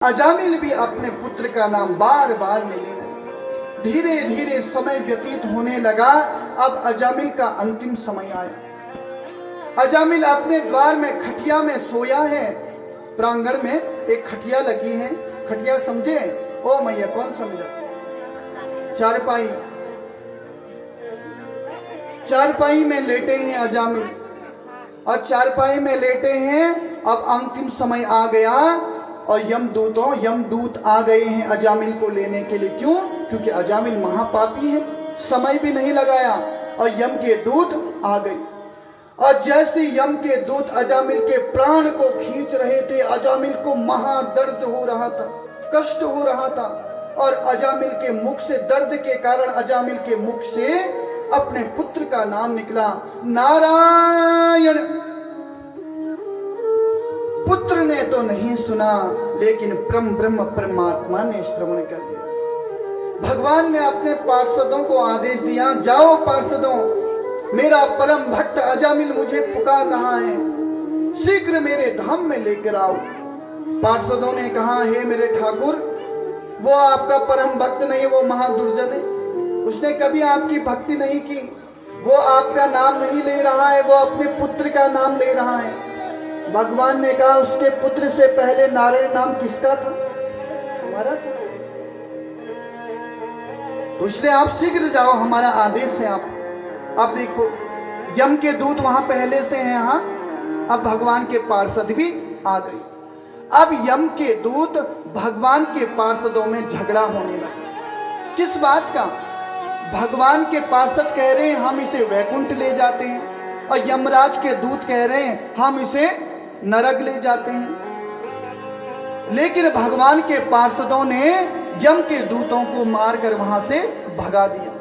अजामिल भी अपने पुत्र का नाम बार बार ले लेने लगे। धीरे धीरे समय व्यतीत होने लगा। अब अजामिल का अंतिम समय आया। अजामिल अपने द्वार में खटिया में सोया है। प्रांगण में एक खटिया लगी है। खटिया समझे? ओ मैया, कौन समझा? चारपाई। चारपाई में लेटे हैं अजामिल, और चारपाई में लेटे हैं। अब अंतिम समय आ गया और यमदूत आ गए हैं अजामिल को लेने के लिए। क्यों? क्योंकि अजामिल महापापी है। समय भी नहीं लगाया और यम के दूत आ गए। और जैसे यम के दूत अजामिल के प्राण को खींच रहे थे, अजामिल को महादर्द हो रहा था, कष्ट हो रहा था। और अजामिल के मुख से, दर्द के कारण अजामिल के मुख से अपने पुत्र का नाम निकला, नारायण। पुत्र ने तो नहीं सुना, लेकिन ब्रह्म परमात्मा ने श्रवण कर लिया। भगवान ने अपने पार्षदों को आदेश दिया, जाओ पार्षदों, मेरा परम भक्त अजामिल मुझे पुकार रहा है, शीघ्र मेरे धाम में लेकर आओ। पार्षदों ने कहा, हे मेरे ठाकुर, वो आपका परम भक्त नहीं, वो महादुर्जन है। उसने कभी आपकी भक्ति नहीं की। वो आपका नाम नहीं ले रहा है, वो अपने पुत्र का नाम ले रहा है। भगवान ने कहा, उसके पुत्र से पहले नारायण नाम किसका था? हमारा था। उसने आप शीघ्र जाओ, हमारा आदेश है। आप देखो, यम के दूत वहां पहले से हैं। हाँ, अब भगवान के पार्षद भी आ गए। अब यम के दूत भगवान के पार्षदों में झगड़ा होने लगा। किस बात का? भगवान के पार्षद कह रहे हैं हम इसे वैकुंठ ले जाते हैं, और यमराज के दूत कह रहे हैं हम इसे नरक ले जाते हैं। लेकिन भगवान के पार्षदों ने यम के दूतों को मारकर वहां से भगा दिया।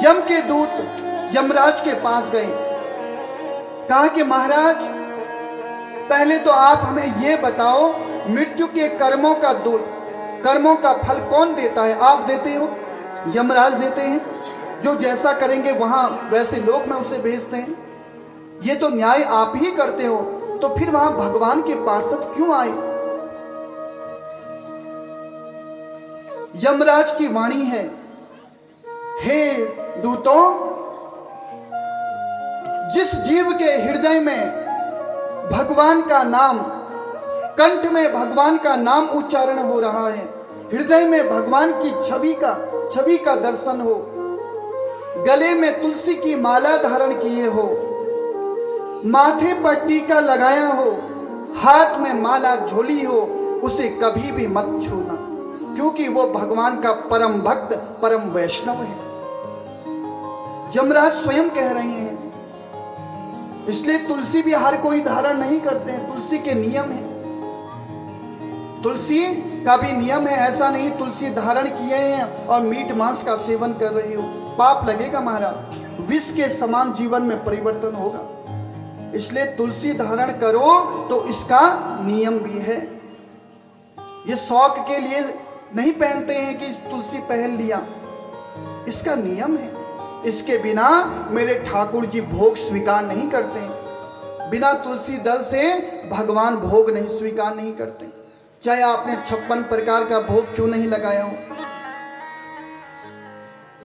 यम के दूत यमराज के पास गए, कहा कि महाराज, पहले तो आप हमें ये बताओ, मृत्यु के कर्मों का फल कौन देता है? आप देते हो? यमराज देते हैं? जो जैसा करेंगे वहां वैसे लोक में उसे भेजते हैं। ये तो न्याय आप ही करते हो, तो फिर वहां भगवान के पार्षद क्यों आए? यमराज की वाणी है, हे दूतों, जिस जीव के हृदय में भगवान का नाम, कंठ में भगवान का नाम उच्चारण हो रहा है, हृदय में भगवान की छवि का दर्शन हो, गले में तुलसी की माला धारण किए हो, माथे पर टीका लगाया हो, हाथ में माला झोली हो, उसे कभी भी मत छूना, क्योंकि वो भगवान का परम भक्त, परम वैष्णव है। यमराज स्वयं कह रहे हैं। इसलिए तुलसी भी हर कोई धारण नहीं करते हैं। तुलसी के नियम है, तुलसी का भी नियम है। ऐसा नहीं तुलसी धारण किए हैं और मीट मांस का सेवन कर रहे हो, पाप लगेगा महाराज। विष के समान जीवन में परिवर्तन होगा। इसलिए तुलसी धारण करो तो इसका नियम भी है। ये शौक के लिए नहीं पहनते हैं कि तुलसी पहन लिया, इसका नियम है। इसके बिना मेरे ठाकुर जी भोग स्वीकार नहीं करते हैं। बिना तुलसी दल से भगवान भोग नहीं स्वीकार नहीं करते, चाहे आपने 56 प्रकार का भोग क्यों नहीं लगाया हो।